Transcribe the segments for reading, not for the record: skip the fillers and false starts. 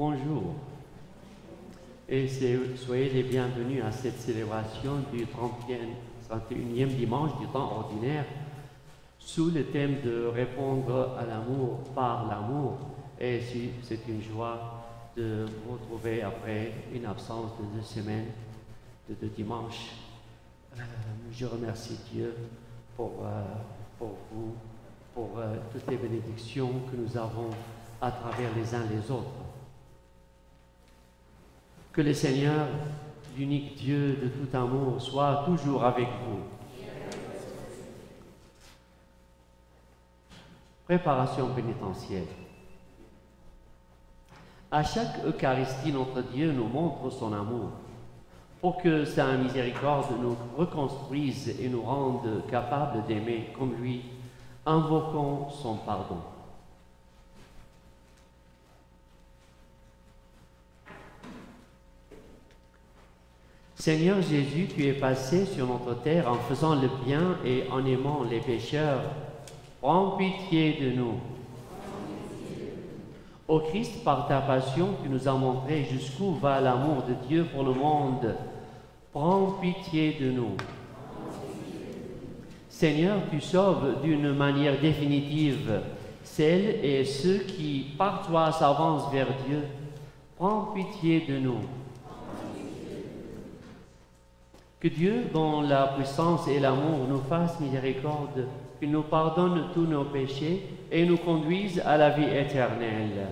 Bonjour et soyez les bienvenus à cette célébration du 31e dimanche du temps ordinaire sous le thème de répondre à l'amour par l'amour. Et c'est une joie de vous retrouver après une absence de 2 semaines, de 2 dimanches. Je remercie Dieu pour vous, pour toutes les bénédictions que nous avons à travers les uns les autres. Que le Seigneur, l'unique Dieu de tout amour, soit toujours avec vous. Préparation pénitentielle. À chaque Eucharistie, notre Dieu nous montre son amour pour que sa miséricorde nous reconstruise et nous rende capables d'aimer comme lui. Invoquons son pardon. Seigneur Jésus, tu es passé sur notre terre en faisant le bien et en aimant les pécheurs. Prends pitié de nous. Ô Christ, par ta passion, tu nous as montré jusqu'où va l'amour de Dieu pour le monde. Prends pitié de nous. Seigneur, tu sauves d'une manière définitive celles et ceux qui, par toi, s'avancent vers Dieu. Prends pitié de nous. Que Dieu, dont la puissance et l'amour, nous fasse miséricorde, qu'il nous pardonne tous nos péchés et nous conduise à la vie éternelle.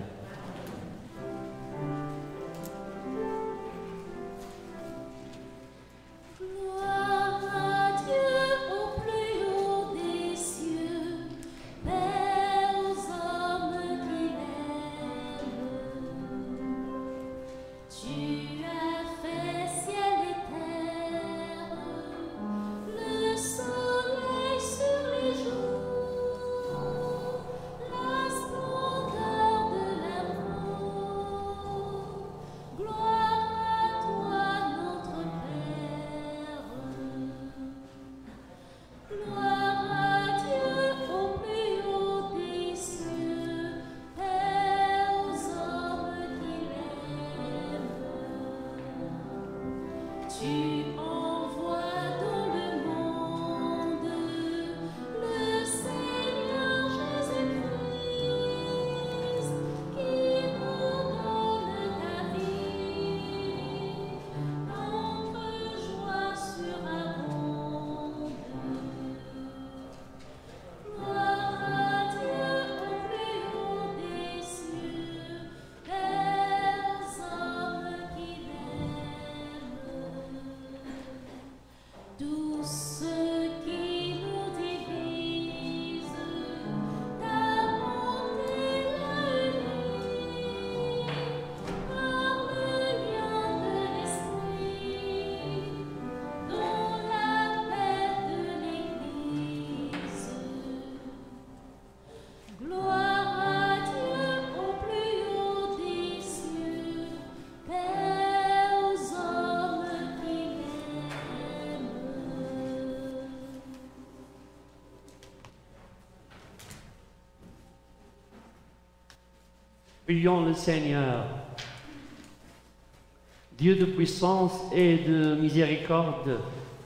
Prions le Seigneur. Dieu de puissance et de miséricorde,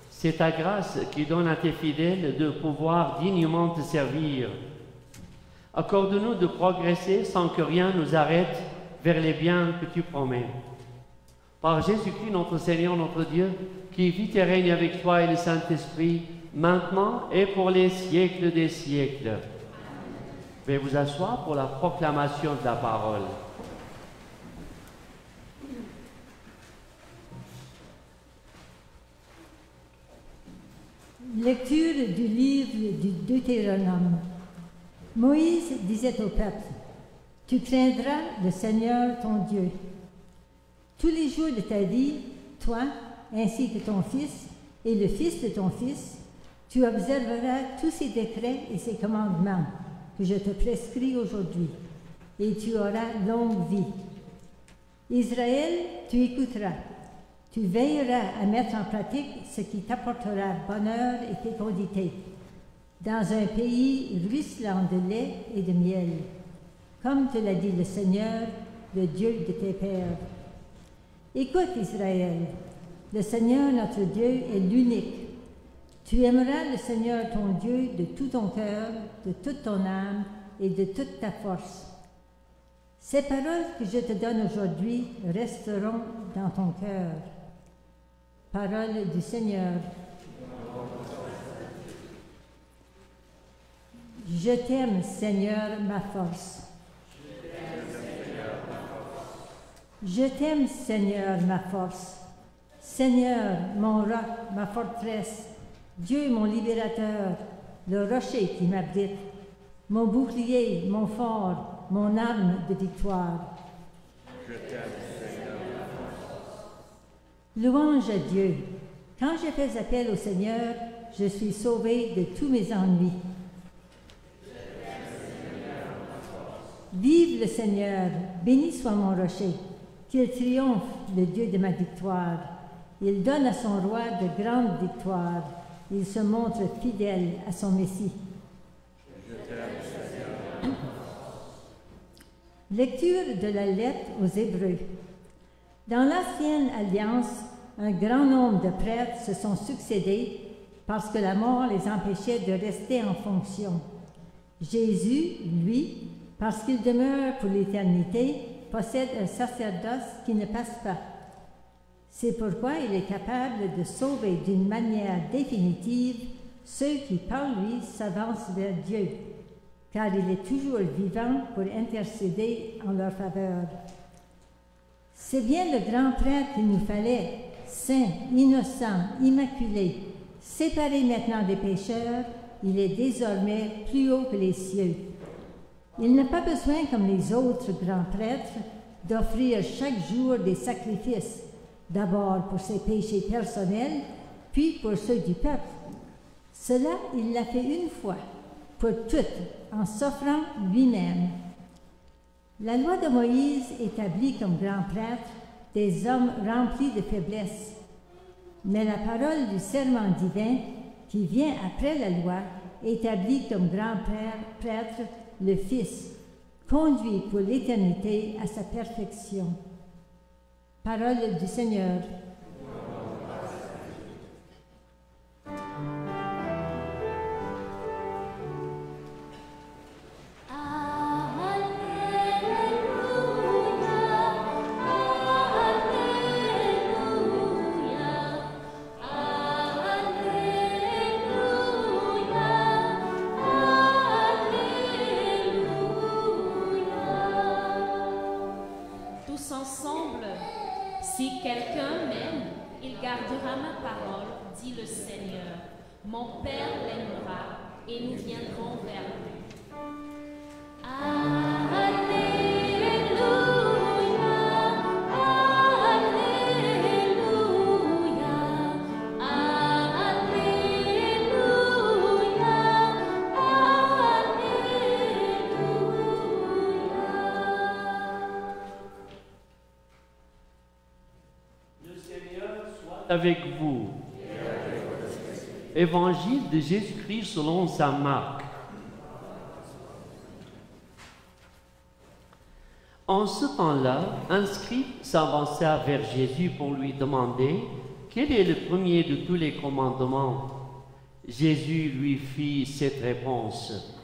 c'est ta grâce qui donne à tes fidèles de pouvoir dignement te servir. Accorde-nous de progresser sans que rien nous arrête vers les biens que tu promets. Par Jésus-Christ, notre Seigneur, notre Dieu, qui vit et règne avec toi et le Saint-Esprit, maintenant et pour les siècles des siècles. Veuillez vous asseoir pour la proclamation de la parole. Lecture du livre du Deutéronome. Moïse disait au peuple, « Tu craindras le Seigneur ton Dieu. Tous les jours de ta vie, toi, ainsi que ton fils et le fils de ton fils, tu observeras tous ses décrets et ses commandements que je te prescris aujourd'hui, et tu auras longue vie. Israël, tu écouteras, tu veilleras à mettre en pratique ce qui t'apportera bonheur et fécondité, dans un pays ruisselant de lait et de miel, comme te l'a dit le Seigneur, le Dieu de tes pères. Écoute, Israël, le Seigneur notre Dieu est l'unique. Tu aimeras le Seigneur ton Dieu de tout ton cœur, de toute ton âme et de toute ta force. Ces paroles que je te donne aujourd'hui resteront dans ton cœur. Parole du Seigneur. Je t'aime, Seigneur, ma force. Je t'aime, Seigneur, ma force. Seigneur, mon roc, ma forteresse, Dieu, mon libérateur, le rocher qui m'abrite, mon bouclier, mon fort, mon arme de victoire. Je t'aime, Seigneur, ma force. Louange à Dieu. Quand je fais appel au Seigneur, je suis sauvé de tous mes ennuis. Vive le Seigneur, béni soit mon rocher, qu'il triomphe, le Dieu de ma victoire. Il donne à son roi de grandes victoires. Il se montre fidèle à son Messie. Je t'aime, Seigneur. Lecture de la lettre aux Hébreux. Dans l'ancienne alliance, un grand nombre de prêtres se sont succédés parce que la mort les empêchait de rester en fonction. Jésus, lui, parce qu'il demeure pour l'éternité, possède un sacerdoce qui ne passe pas. C'est pourquoi il est capable de sauver d'une manière définitive ceux qui, par lui, s'avancent vers Dieu, car il est toujours vivant pour intercéder en leur faveur. C'est bien le grand prêtre qu'il nous fallait, saint, innocent, immaculé, séparé maintenant des pécheurs, il est désormais plus haut que les cieux. Il n'a pas besoin, comme les autres grands prêtres, d'offrir chaque jour des sacrifices, d'abord pour ses péchés personnels, puis pour ceux du peuple. Cela, il l'a fait une fois, pour toutes, en s'offrant lui-même. La loi de Moïse établit comme grand prêtre des hommes remplis de faiblesse, mais la parole du serment divin, qui vient après la loi, établit comme grand prêtre le Fils, conduit pour l'éternité à sa perfection. Parole du Seigneur. Si quelqu'un m'aime, il gardera ma parole, dit le Seigneur. Mon Père l'aimera et nous viendrons vers lui. Alléluia, Alléluia, Alléluia, avec vous. Évangile de Jésus-Christ selon saint Marc. En ce temps-là, un scribe s'avança vers Jésus pour lui demander quel est le premier de tous les commandements. Jésus lui fit cette réponse.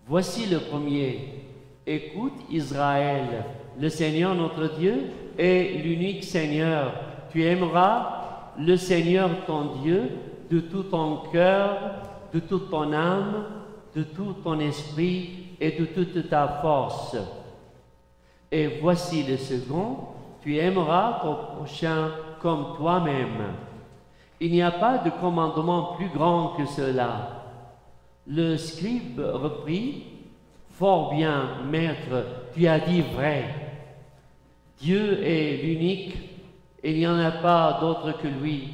Voici le premier. Écoute Israël, le Seigneur notre Dieu est l'unique Seigneur. Tu aimeras le Seigneur ton Dieu de tout ton cœur, de toute ton âme, de tout ton esprit et de toute ta force. Et voici le second, tu aimeras ton prochain comme toi-même. Il n'y a pas de commandement plus grand que cela. Le scribe reprit, fort bien, maître, tu as dit vrai. Dieu est l'unique, il n'y en a pas d'autre que lui.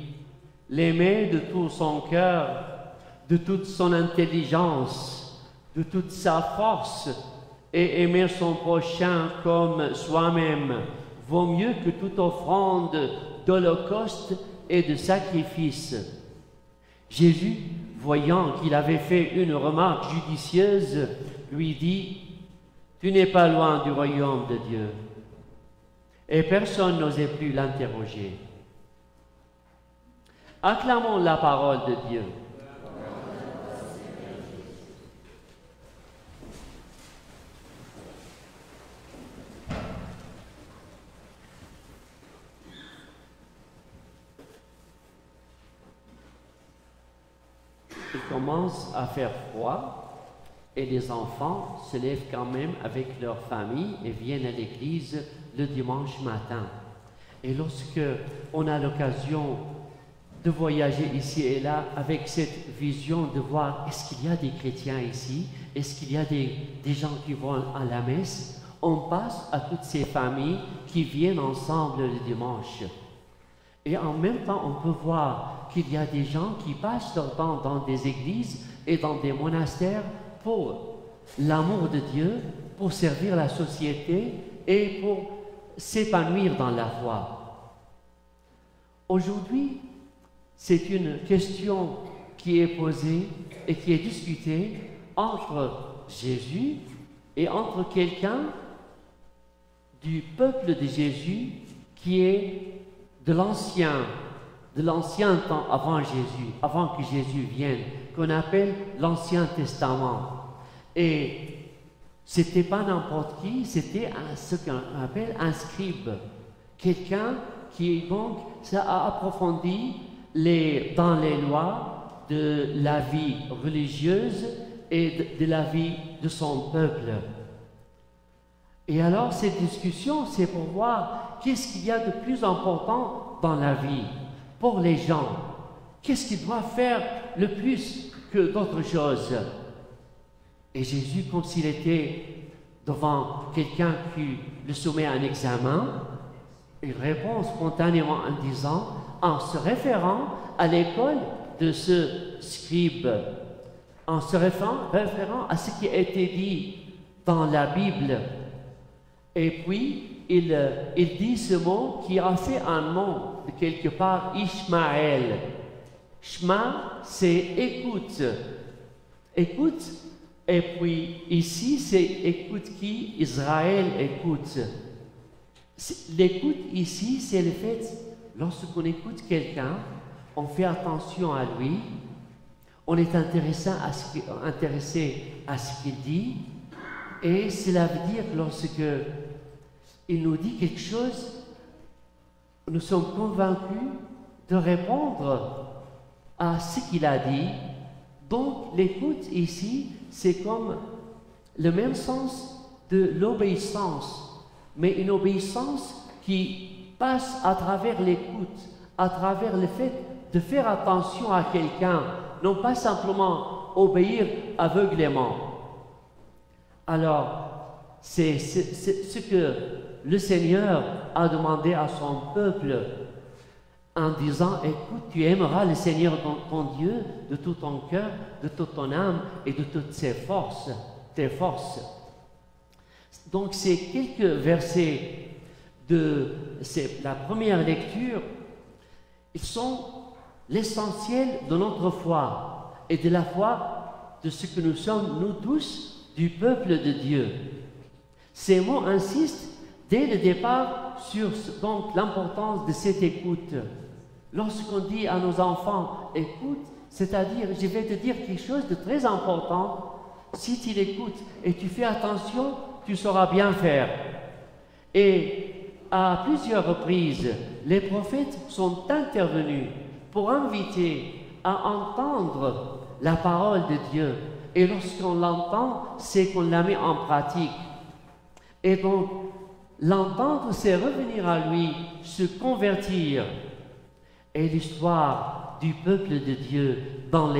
L'aimer de tout son cœur, de toute son intelligence, de toute sa force, et aimer son prochain comme soi-même vaut mieux que toute offrande d'holocauste et de sacrifice. Jésus, voyant qu'il avait fait une remarque judicieuse, lui dit « Tu n'es pas loin du royaume de Dieu. » et personne n'osait plus l'interroger. Acclamons la parole de Dieu. Il commence à faire froid et les enfants se lèvent quand même avec leur famille et viennent à l'église le dimanche matin. Et lorsque on a l'occasion de voyager ici et là avec cette vision de voir est-ce qu'il y a des chrétiens ici, est-ce qu'il y a des gens qui vont à la messe, on passe à toutes ces familles qui viennent ensemble le dimanche. Et en même temps, on peut voir qu'il y a des gens qui passent leur temps dans des églises et dans des monastères pour l'amour de Dieu, pour servir la société et pour s'épanouir dans la foi. Aujourd'hui, c'est une question qui est posée et qui est discutée entre Jésus et entre quelqu'un du peuple de Jésus qui est de l'ancien temps avant Jésus, avant que Jésus vienne, qu'on appelle l'Ancien Testament. Et c'était pas n'importe qui, c'était ce qu'on appelle un scribe, quelqu'un qui donc ça a approfondi dans les lois de la vie religieuse et de la vie de son peuple. Et alors cette discussion, c'est pour voir qu'est-ce qu'il y a de plus important dans la vie pour les gens. Qu'est-ce qu'ils doivent faire le plus que d'autres choses? Et Jésus, comme s'il était devant quelqu'un qui le soumet à un examen, il répond spontanément en se référant à l'école de ce scribe, en se référant à ce qui a été dit dans la Bible. Et puis, il dit ce mot qui a fait un nom de quelque part, Ishmaël. Shema, c'est écoute. Écoute. Et puis ici, c'est écoute qui? Israël écoute. L'écoute ici, c'est le fait, lorsqu'on écoute quelqu'un, on fait attention à lui, on est intéressé à ce qu'il dit, et cela veut dire que lorsque il nous dit quelque chose, nous sommes convaincus de répondre à ce qu'il a dit. Donc l'écoute ici, c'est comme le même sens de l'obéissance, mais une obéissance qui passe à travers l'écoute, à travers le fait de faire attention à quelqu'un, non pas simplement obéir aveuglément. Alors, c'est ce que le Seigneur a demandé à son peuple en disant, écoute, tu aimeras le Seigneur ton Dieu de tout ton cœur, de toute ton âme et de toutes tes forces. Donc, c'est quelques versets de la première lecture. Ils sont l'essentiel de notre foi et de la foi de ce que nous sommes, nous tous, du peuple de Dieu. Ces mots insistent dès le départ sur donc l'importance de cette écoute. Lorsqu'on dit à nos enfants, écoute, c'est-à-dire, je vais te dire quelque chose de très important. Si tu l'écoutes et tu fais attention, tu sauras bien faire. Et à plusieurs reprises, les prophètes sont intervenus pour inviter à entendre la parole de Dieu. Et lorsqu'on l'entend, c'est qu'on la met en pratique. Et donc, l'entendre, c'est revenir à lui, se convertir. Et l'histoire du peuple de Dieu dans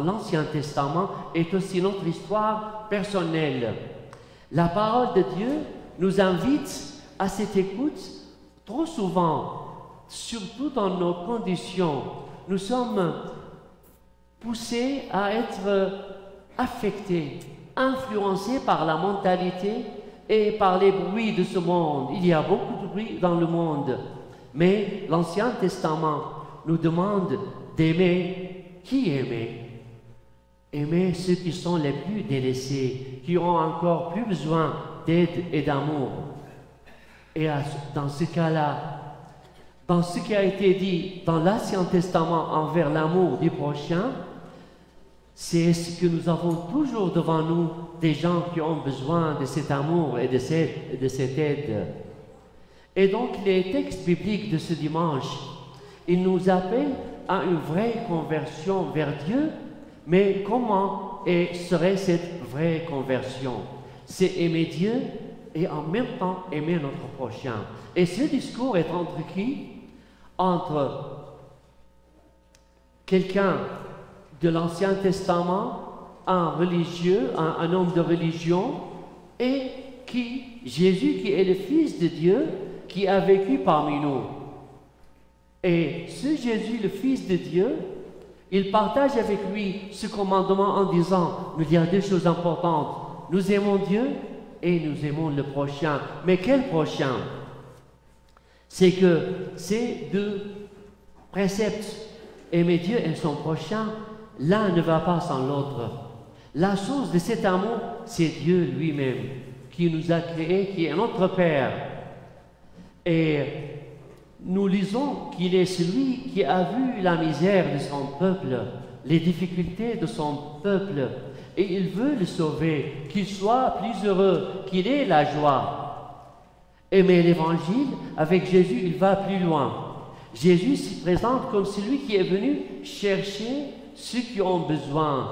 l'Ancien Testament est aussi notre histoire personnelle. La parole de Dieu nous invite à cette écoute trop souvent, surtout dans nos conditions. Nous sommes poussés à être affectés, influencés par la mentalité et par les bruits de ce monde. Il y a beaucoup de bruit dans le monde. Mais l'Ancien Testament nous demande d'aimer qui aimer? Aimer ceux qui sont les plus délaissés, qui ont encore plus besoin d'aide et d'amour. Et dans ce cas-là, dans ce qui a été dit dans l'Ancien Testament envers l'amour du prochain, c'est ce que nous avons toujours devant nous, des gens qui ont besoin de cet amour et de cette aide. Et donc les textes bibliques de ce dimanche, ils nous appellent à une vraie conversion vers Dieu, mais comment serait cette vraie conversion? C'est aimer Dieu et en même temps aimer notre prochain. Et ce discours est entre qui? Entre quelqu'un de l'Ancien Testament, un religieux, un homme de religion, et Jésus qui est le Fils de Dieu, qui a vécu parmi nous. Et ce Jésus, le Fils de Dieu, il partage avec lui ce commandement en disant, il y a deux choses importantes, nous aimons Dieu et nous aimons le prochain. Mais quel prochain? C'est que ces deux préceptes, aimer Dieu et son prochain, l'un ne va pas sans l'autre. La source de cet amour, c'est Dieu lui-même, qui nous a créés, qui est notre Père. Et nous lisons qu'il est celui qui a vu la misère de son peuple, les difficultés de son peuple, et il veut le sauver, qu'il soit plus heureux, qu'il ait la joie. Mais l'Évangile, avec Jésus, il va plus loin. Jésus s'y présente comme celui qui est venu chercher ceux qui ont besoin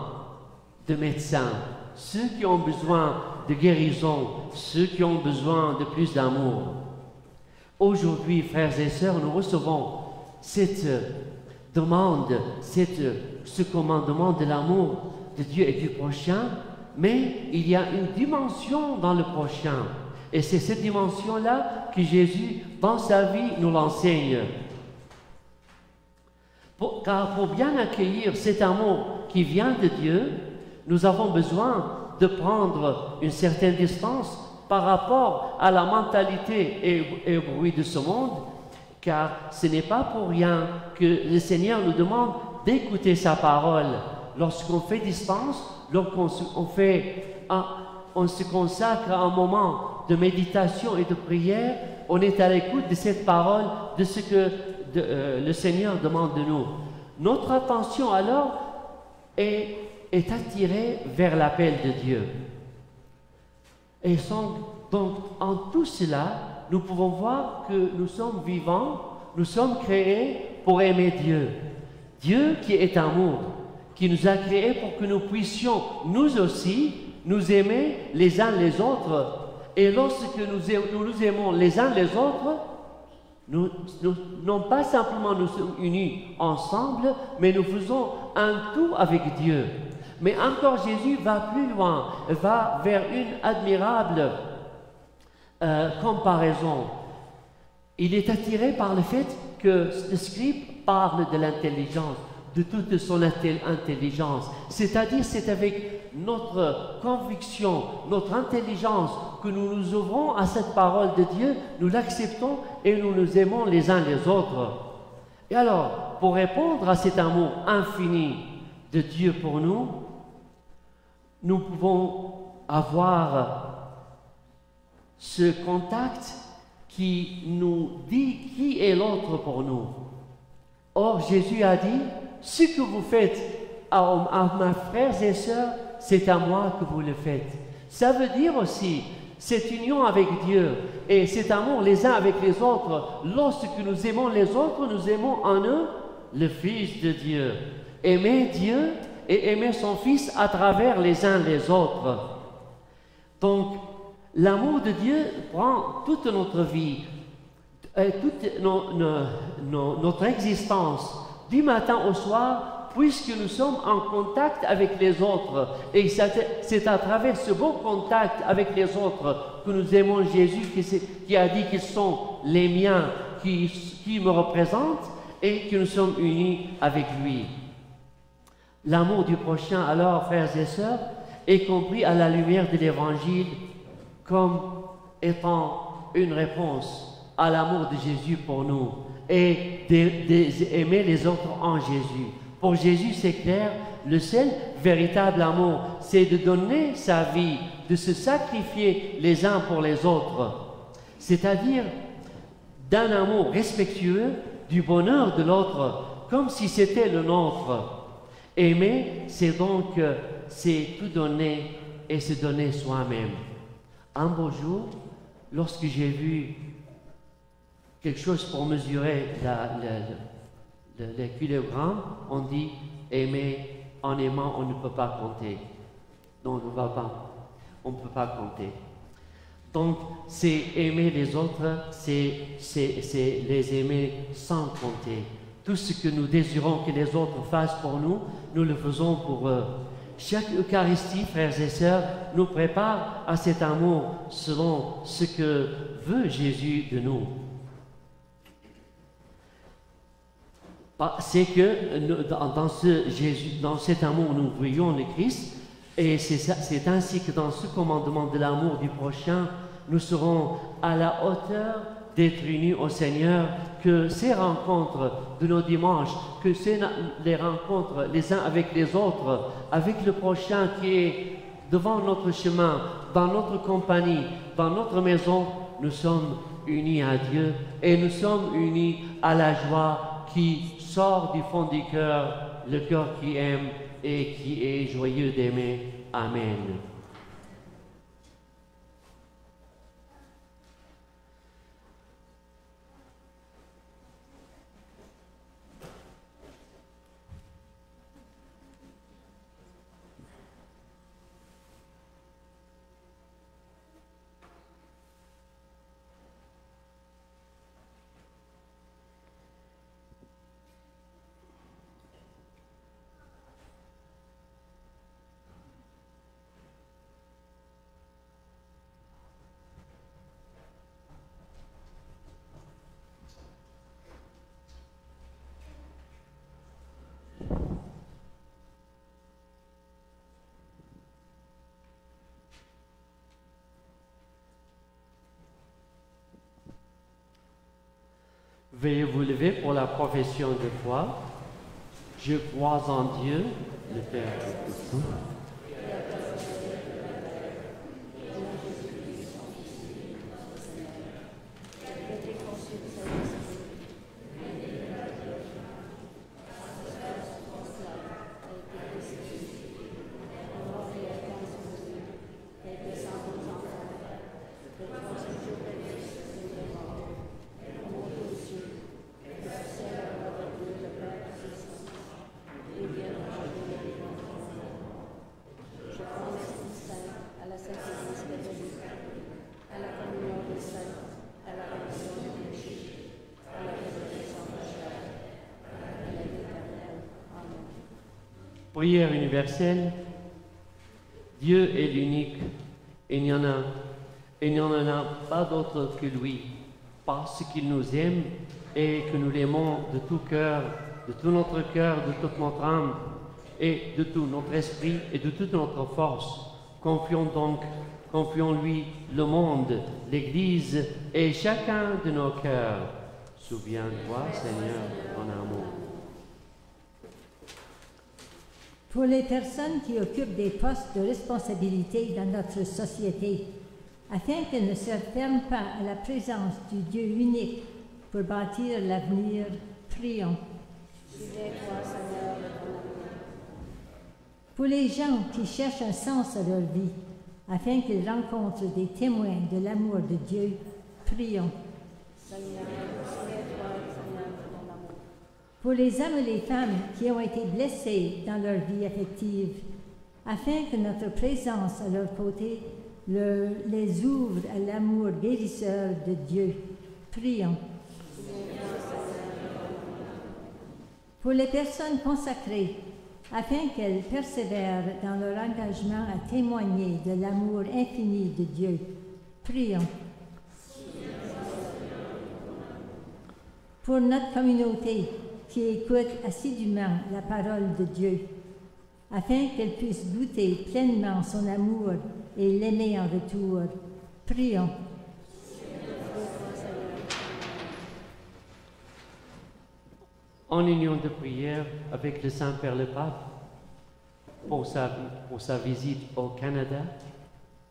de médecins, ceux qui ont besoin de guérison, ceux qui ont besoin de plus d'amour. Aujourd'hui, frères et sœurs, nous recevons cette demande, ce commandement de l'amour de Dieu et du prochain, mais il y a une dimension dans le prochain. Et c'est cette dimension-là que Jésus, dans sa vie, nous l'enseigne. Car pour bien accueillir cet amour qui vient de Dieu, nous avons besoin de prendre une certaine distance par rapport à la mentalité et au bruit de ce monde, car ce n'est pas pour rien que le Seigneur nous demande d'écouter sa parole. Lorsqu'on fait distance, lorsqu'on on se consacre à un moment de méditation et de prière, on est à l'écoute de cette parole, de ce que le Seigneur demande de nous. Notre attention alors est attirée vers l'appel de Dieu. Et donc, en tout cela, nous pouvons voir que nous sommes vivants, nous sommes créés pour aimer Dieu. Dieu qui est amour, qui nous a créés pour que nous puissions, nous aussi, nous aimer les uns les autres. Et lorsque nous aimons les uns les autres, nous non pas simplement nous sommes unis ensemble, mais nous faisons un tout avec Dieu. Mais encore Jésus va plus loin, va vers une admirable comparaison. Il est attiré par le fait que le scribe parle de l'intelligence, de toute son intelligence. C'est-à-dire, c'est avec notre conviction, notre intelligence, que nous nous ouvrons à cette parole de Dieu, nous l'acceptons et nous nous aimons les uns les autres. Et alors, pour répondre à cet amour infini de Dieu pour nous, nous pouvons avoir ce contact qui nous dit qui est l'autre pour nous. Or, Jésus a dit, ce que vous faites à mes frères et sœurs, c'est à moi que vous le faites. Ça veut dire aussi cette union avec Dieu et cet amour les uns avec les autres. Lorsque nous aimons les autres, nous aimons en eux le Fils de Dieu. Aimer Dieu et aimer son Fils à travers les uns les autres. Donc, l'amour de Dieu prend toute notre vie, toute notre existence, du matin au soir, puisque nous sommes en contact avec les autres. Et c'est à travers ce bon contact avec les autres que nous aimons Jésus qui a dit qu'ils sont les miens, qui me représentent et que nous sommes unis avec lui. L'amour du prochain, alors, frères et sœurs, est compris à la lumière de l'Évangile comme étant une réponse à l'amour de Jésus pour nous et d'aimer les autres en Jésus. Pour Jésus, c'est clair, le seul véritable amour, c'est de donner sa vie, de se sacrifier les uns pour les autres. c'est-à-dire d'un amour respectueux du bonheur de l'autre, comme si c'était le nôtre. Aimer, c'est donc c'est tout donner et se donner soi-même. Un beau jour, lorsque j'ai vu quelque chose pour mesurer les kilogrammes, on dit aimer, en aimant, on ne peut pas compter. Non, on ne peut pas compter. Donc, c'est aimer les autres, c'est les aimer sans compter. Tout ce que nous désirons que les autres fassent pour nous, nous le faisons pour eux. Chaque Eucharistie, frères et sœurs, nous prépare à cet amour selon ce que veut Jésus de nous. C'est que dans cet amour, nous voyons le Christ, et c'est ainsi que dans ce commandement de l'amour du prochain, nous serons à la hauteur d'être unis au Seigneur, que ces rencontres de nos dimanches, que les rencontres les uns avec les autres, avec le prochain qui est devant notre chemin, dans notre compagnie, dans notre maison, nous sommes unis à Dieu et nous sommes unis à la joie qui sort du fond du cœur, le cœur qui aime et qui est joyeux d'aimer. Amen. Veuillez vous lever pour la profession de foi. Je crois en Dieu, le Père Tout-Puissant. Prière universelle. Dieu est l'unique, et il n'y en a pas d'autre que lui, parce qu'il nous aime et que nous l'aimons de tout cœur, de tout notre cœur, de toute notre âme, et de tout notre esprit et de toute notre force. Confions-lui le monde, l'Église et chacun de nos cœurs. Souviens-toi, Seigneur, de ton amour. Pour les personnes qui occupent des postes de responsabilité dans notre société, afin qu'elles ne se ferment pas à la présence du Dieu unique pour bâtir l'avenir, prions. Pour les gens qui cherchent un sens à leur vie, afin qu'ils rencontrent des témoins de l'amour de Dieu, prions. Pour les hommes et les femmes qui ont été blessés dans leur vie affective, afin que notre présence à leur côté les ouvre à l'amour guérisseur de Dieu. Prions. Pour les personnes consacrées, afin qu'elles persévèrent dans leur engagement à témoigner de l'amour infini de Dieu. Prions. Pour notre communauté, qui écoute assidûment la parole de Dieu, afin qu'elle puisse goûter pleinement son amour et l'aimer en retour. Prions. En union de prière avec le Saint-Père le Pape, pour sa visite au Canada,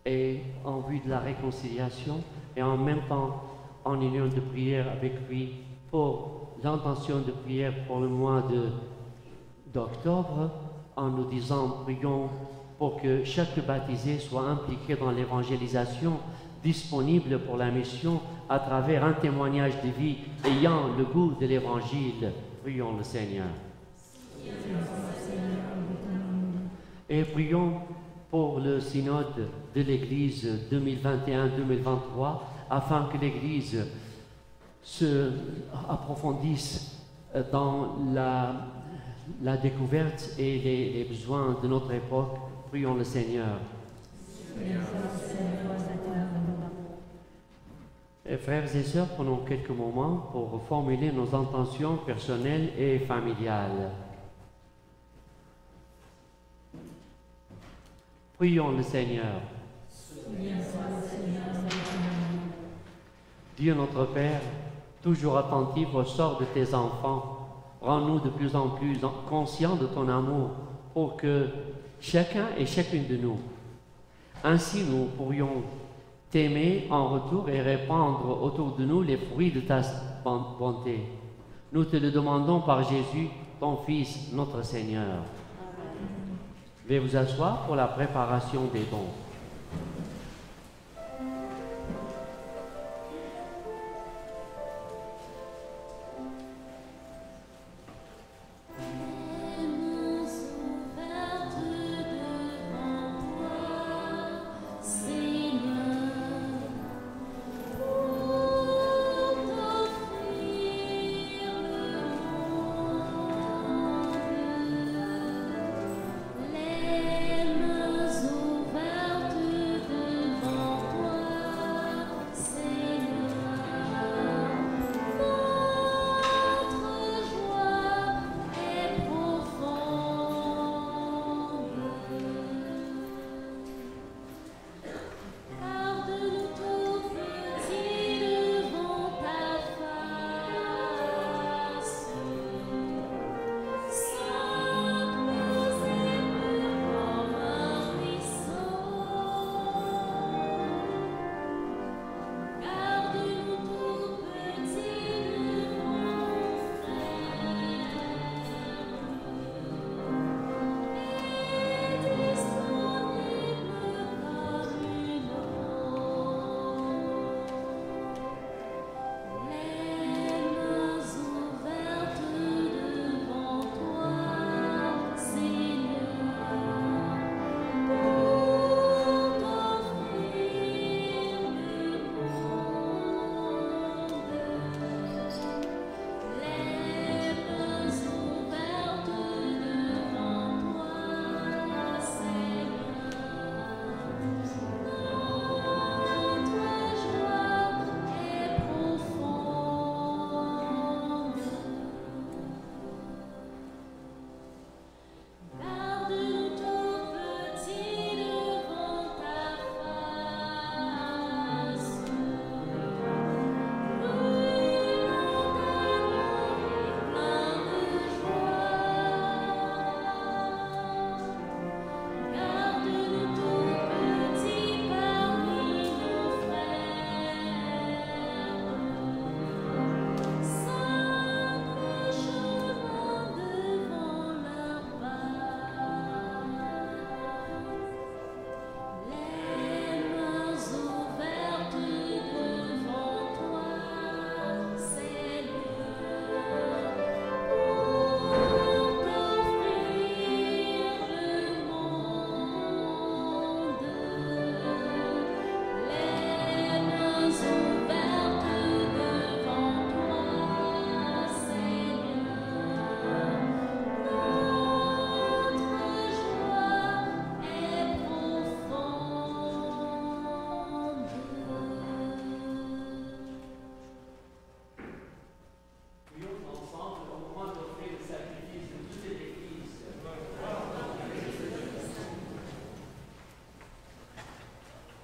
et en vue de la réconciliation, et en même temps en union de prière avec lui pour l'intention de prière pour le mois d'octobre, en nous disant, prions pour que chaque baptisé soit impliqué dans l'évangélisation, disponible pour la mission à travers un témoignage de vie ayant le goût de l'évangile. Prions le Seigneur. Et prions pour le synode de l'Église 2021-2023, afin que l'Église se approfondisse dans la découverte et les besoins de notre époque. Prions le Seigneur. Et frères et sœurs, prenons quelques moments pour formuler nos intentions personnelles et familiales. Prions le Seigneur. Dieu notre Père, toujours attentif au sort de tes enfants, rends-nous de plus en plus conscients de ton amour pour que chacun et chacune de nous, ainsi nous pourrions t'aimer en retour et répandre autour de nous les fruits de ta bonté. Nous te le demandons par Jésus, ton Fils, notre Seigneur. Veuillez vous asseoir pour la préparation des dons.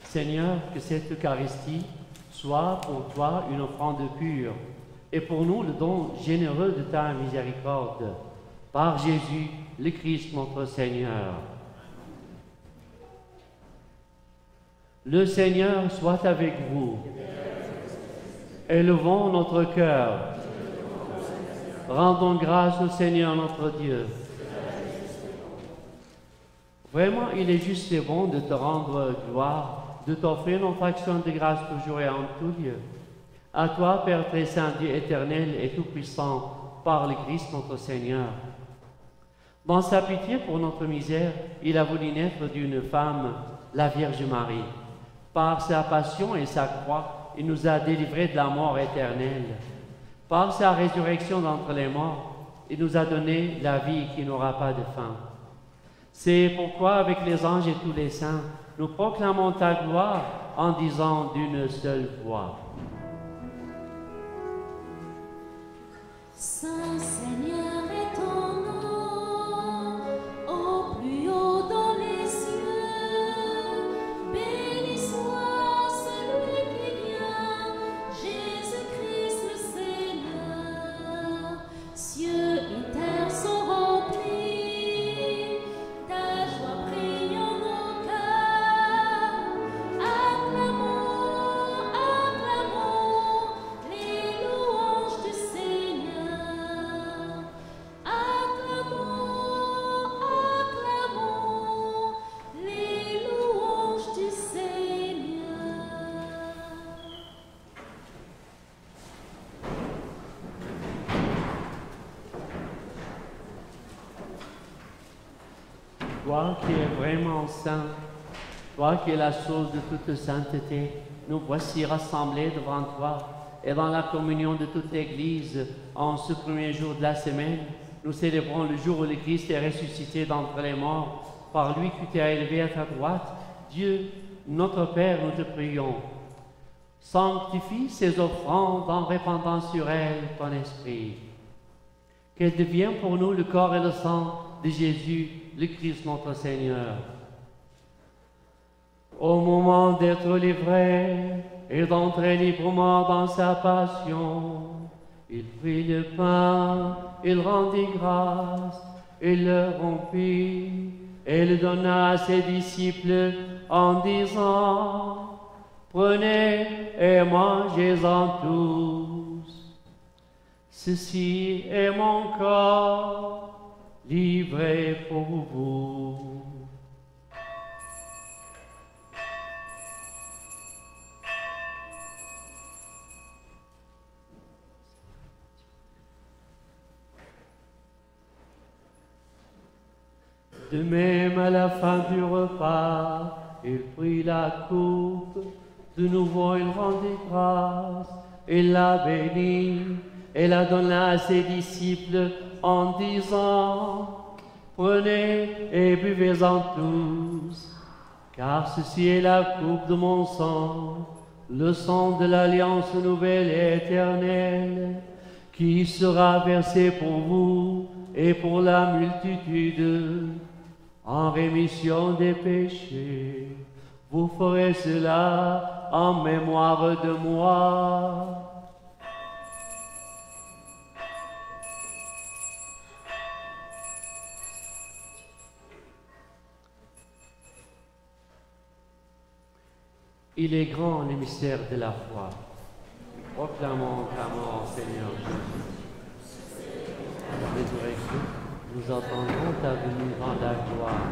Seigneur, que cette Eucharistie soit pour toi une offrande pure et pour nous le don généreux de ta miséricorde. Par Jésus, le Christ notre Seigneur. Le Seigneur soit avec vous. Élevons notre cœur. Rendons grâce au Seigneur notre Dieu. Vraiment, il est juste et bon de te rendre gloire, de t'offrir notre action de grâce toujours et en tout lieu. À toi, Père très saint, Dieu éternel et tout-puissant, par le Christ notre Seigneur. Dans sa pitié pour notre misère, il a voulu naître d'une femme, la Vierge Marie. Par sa passion et sa croix, il nous a délivrés de la mort éternelle. Par sa résurrection d'entre les morts, il nous a donné la vie qui n'aura pas de fin. C'est pourquoi, avec les anges et tous les saints, nous proclamons ta gloire en disant d'une seule voix. Saint Seigneur est ton nom, au plus haut dans les cieux. Béni soit celui qui vient, Jésus-Christ le Seigneur. Cieux et terre sont remplis, ta joie brille en nos cœurs. Acclamons, acclamons les louanges du Seigneur. Acclamons, acclamons les louanges du Seigneur. Toi qui es vraiment saint, toi qui es la source de toute sainteté, nous voici rassemblés devant toi et dans la communion de toute l'Église en ce premier jour de la semaine. Nous célébrons le jour où le Christ est ressuscité d'entre les morts. Par lui que tu as élevé à ta droite, Dieu, notre Père, nous te prions. Sanctifie ces offrandes en répandant sur elles ton esprit. Qu'elles deviennent pour nous le corps et le sang de Jésus, le Christ notre Seigneur. Au moment d'être livré et d'entrer librement dans sa passion, il prit le pain, il rendit grâce, il le rompit et le donna à ses disciples en disant: Prenez et mangez-en tous. Ceci est mon corps livré pour vous. De même, à la fin du repas, il prit la coupe, de nouveau il rendit grâce, il la bénit et la donna à ses disciples en disant: Prenez et buvez-en tous, car ceci est la coupe de mon sang, le sang de l'alliance nouvelle et éternelle, qui sera versé pour vous et pour la multitude en rémission des péchés. Vous ferez cela en mémoire de moi. Il est grand le mystère de la foi. Proclamons ta mort, Seigneur Jésus. Résurrection, nous attendons ta venue dans la gloire.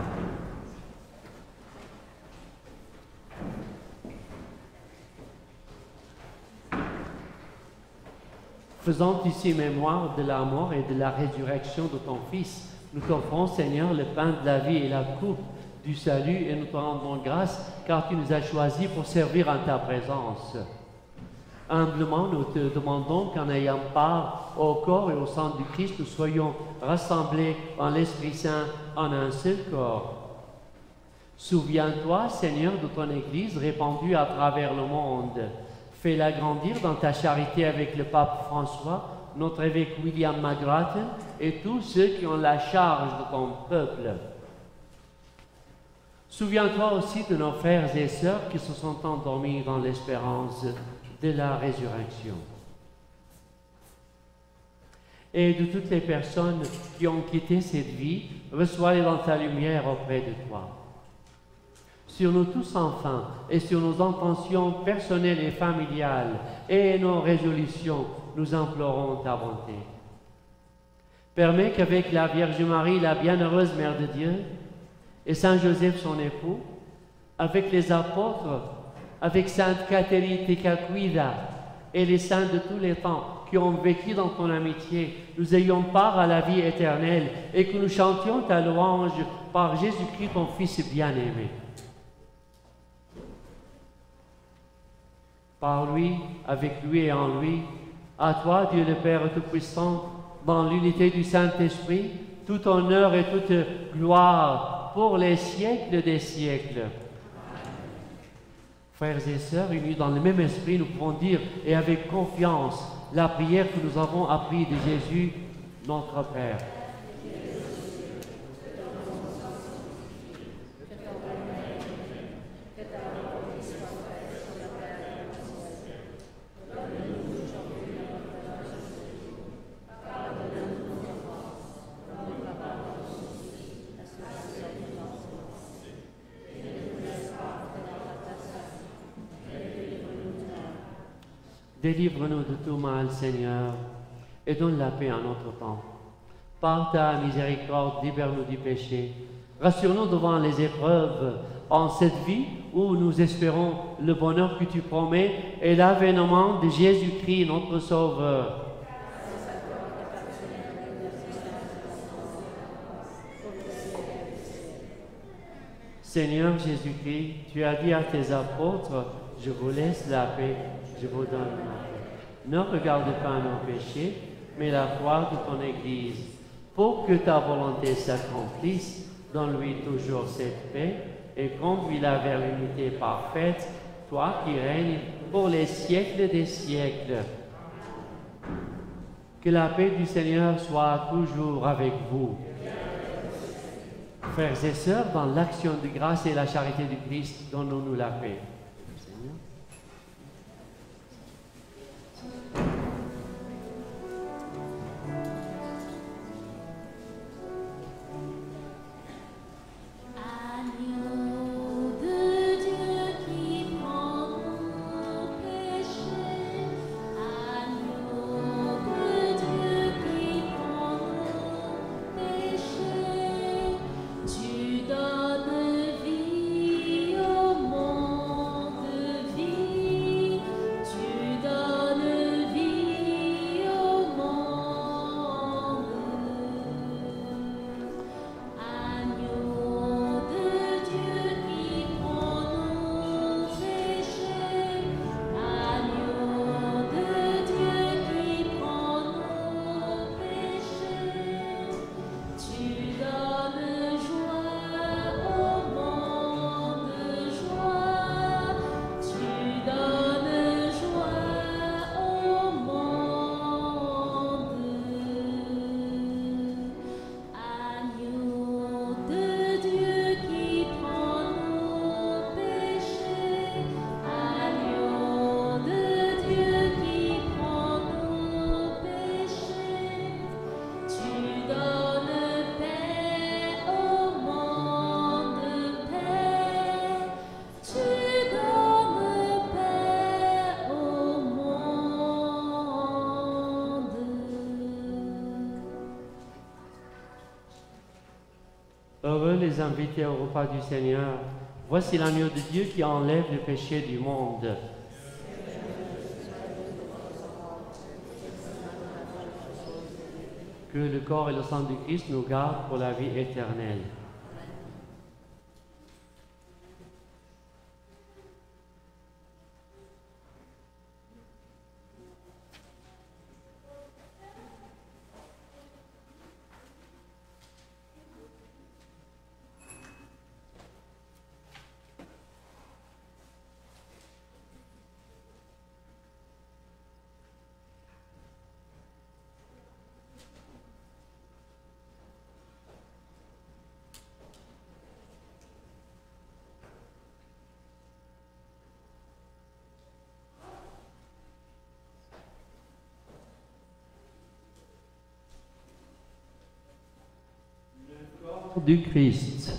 Faisant ici mémoire de la mort et de la résurrection de ton Fils, nous t'offrons, Seigneur, le pain de la vie et la coupe du salut, et nous te rendons grâce, car tu nous as choisis pour servir en ta présence. Humblement, nous te demandons qu'en ayant part au corps et au sang du Christ, nous soyons rassemblés en l'Esprit Saint en un seul corps. Souviens-toi, Seigneur, de ton Église répandue à travers le monde. Fais-la grandir dans ta charité avec le pape François, notre évêque William McGrattan et tous ceux qui ont la charge de ton peuple. Souviens-toi aussi de nos frères et sœurs qui se sont endormis dans l'espérance de la résurrection. Et de toutes les personnes qui ont quitté cette vie, reçois-les dans ta lumière auprès de toi. sur nous tous enfin et sur nos intentions personnelles et familiales et nos résolutions, nous implorons ta bonté. Permets qu'avec la Vierge Marie, la bienheureuse Mère de Dieu, et Saint Joseph son époux, avec les apôtres, avec Sainte Catherine Tecacuida et les saints de tous les temps qui ont vécu dans ton amitié, nous ayons part à la vie éternelle et que nous chantions ta louange par Jésus-Christ, ton Fils bien-aimé. Par lui, avec lui et en lui, à toi, Dieu le Père Tout-Puissant, dans l'unité du Saint-Esprit, tout honneur et toute gloire pour les siècles des siècles. Frères et sœurs, unis dans le même esprit, nous pouvons dire, et avec confiance, la prière que nous avons apprise de Jésus, notre Père. Délivre-nous de tout mal, Seigneur, et donne la paix en notre temps. Par ta miséricorde, libère-nous du péché. Rassure-nous devant les épreuves en cette vie où nous espérons le bonheur que tu promets et l'avènement de Jésus-Christ, notre Sauveur. Seigneur Jésus-Christ, tu as dit à tes apôtres, je vous laisse la paix, je vous donne la paix. Ne regarde pas nos péchés, mais la foi de ton Église. Pour que ta volonté s'accomplisse, donne-lui toujours cette paix et conduis-la vers l'unité parfaite, toi qui règnes pour les siècles des siècles. Que la paix du Seigneur soit toujours avec vous. Frères et sœurs, dans l'action de grâce et la charité du Christ, donnons-nous la paix. Heureux les invités au repas du Seigneur. Voici l'agneau de Dieu qui enlève le péché du monde. Que le corps et le sang du Christ nous gardent pour la vie éternelle. Du Christ.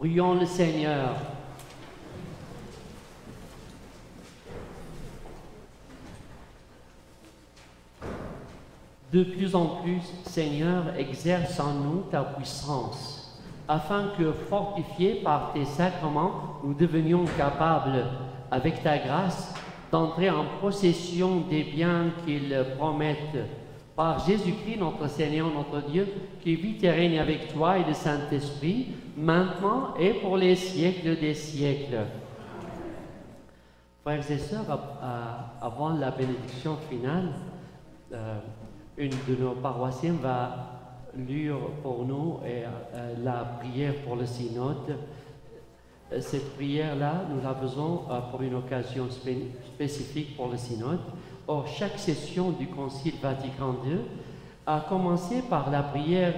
Prions le Seigneur. De plus en plus, Seigneur, exerce en nous ta puissance, afin que, fortifiés par tes sacrements, nous devenions capables, avec ta grâce, d'entrer en possession des biens qu'ils promettent. Par Jésus-Christ, notre Seigneur, notre Dieu, qui vit et règne avec toi et le Saint-Esprit, maintenant et pour les siècles des siècles. Frères et sœurs, avant la bénédiction finale, une de nos paroissiennes va lire pour nous la prière pour le synode. Cette prière-là, nous la faisons pour une occasion spécifique pour le synode. Or, chaque session du Concile Vatican II a commencé par la prière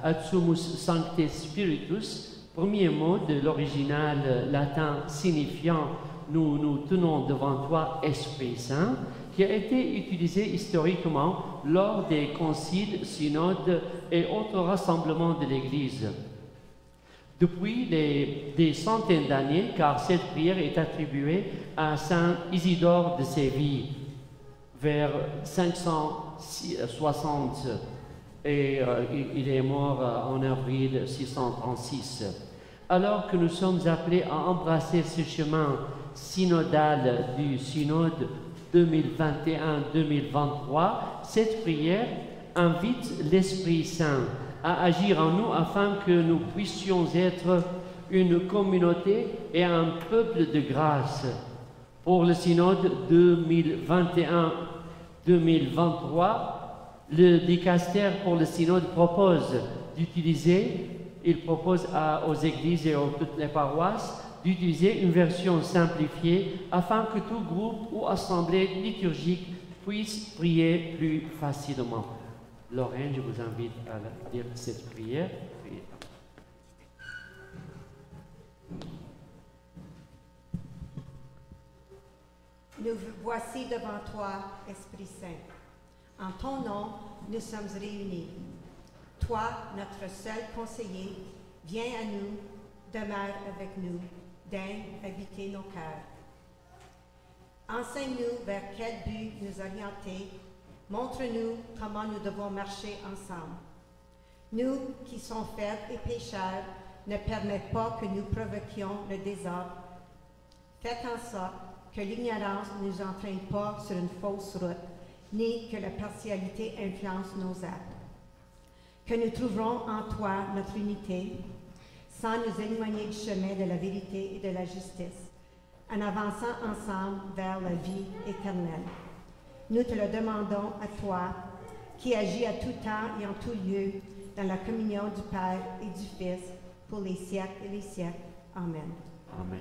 Adsumus Sancte Spiritus, premier mot de l'original latin signifiant « Nous nous tenons devant toi, Esprit Saint », qui a été utilisé historiquement lors des conciles, synodes et autres rassemblements de l'Église. Depuis des centaines d'années, car cette prière est attribuée à Saint Isidore de Séville, vers 560, et il est mort en avril 636. Alors que nous sommes appelés à embrasser ce chemin synodal du synode 2021-2023, cette prière invite l'Esprit Saint à agir en nous afin que nous puissions être une communauté et un peuple de grâce. Pour le synode 2021-2023, le dicaster pour le synode propose aux églises et à toutes les paroisses d'utiliser une version simplifiée afin que tout groupe ou assemblée liturgique puisse prier plus facilement. Lorraine, je vous invite à dire cette prière. Nous voici devant toi, Esprit Saint. En ton nom, nous sommes réunis. Toi, notre seul conseiller, viens à nous, demeure avec nous, daigne habiter nos cœurs. Enseigne-nous vers quel but nous orienter. Montre-nous comment nous devons marcher ensemble. Nous, qui sommes faibles et pécheurs, ne permets pas que nous provoquions le désordre. Faites en sorte que l'ignorance ne nous entraîne pas sur une fausse route, ni que la partialité influence nos actes. Que nous trouverons en toi notre unité, sans nous éloigner du chemin de la vérité et de la justice, en avançant ensemble vers la vie éternelle. Nous te le demandons à toi, qui agis à tout temps et en tout lieu, dans la communion du Père et du Fils, pour les siècles et les siècles. Amen. Amen.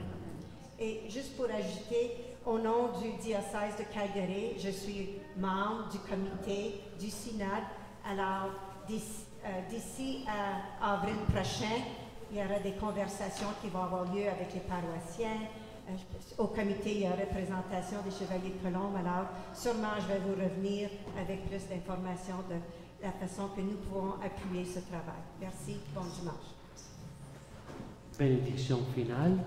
Et juste pour ajouter, au nom du diocèse de Calgary, je suis membre du comité du synode. Alors, d'ici à avril prochain, il y aura des conversations qui vont avoir lieu avec les paroissiens. Au comité, il y a représentation des Chevaliers de Colombe. Alors, sûrement, je vais vous revenir avec plus d'informations de la façon que nous pouvons appuyer ce travail. Merci. Bon dimanche. Bénédiction finale.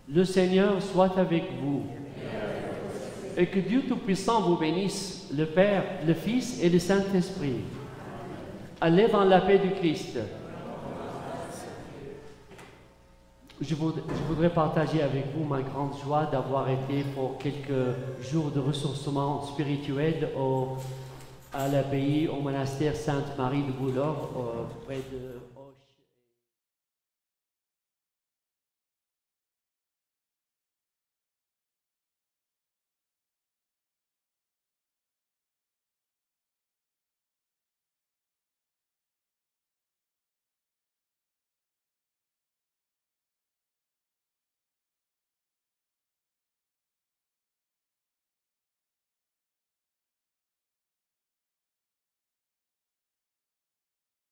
Le Seigneur soit avec vous. Et que Dieu Tout-Puissant vous bénisse, le Père, le Fils et le Saint-Esprit. Allez dans la paix du Christ. Je voudrais partager avec vous ma grande joie d'avoir été pour quelques jours de ressourcement spirituel à l'abbaye, au monastère Sainte-Marie de Boulor, près de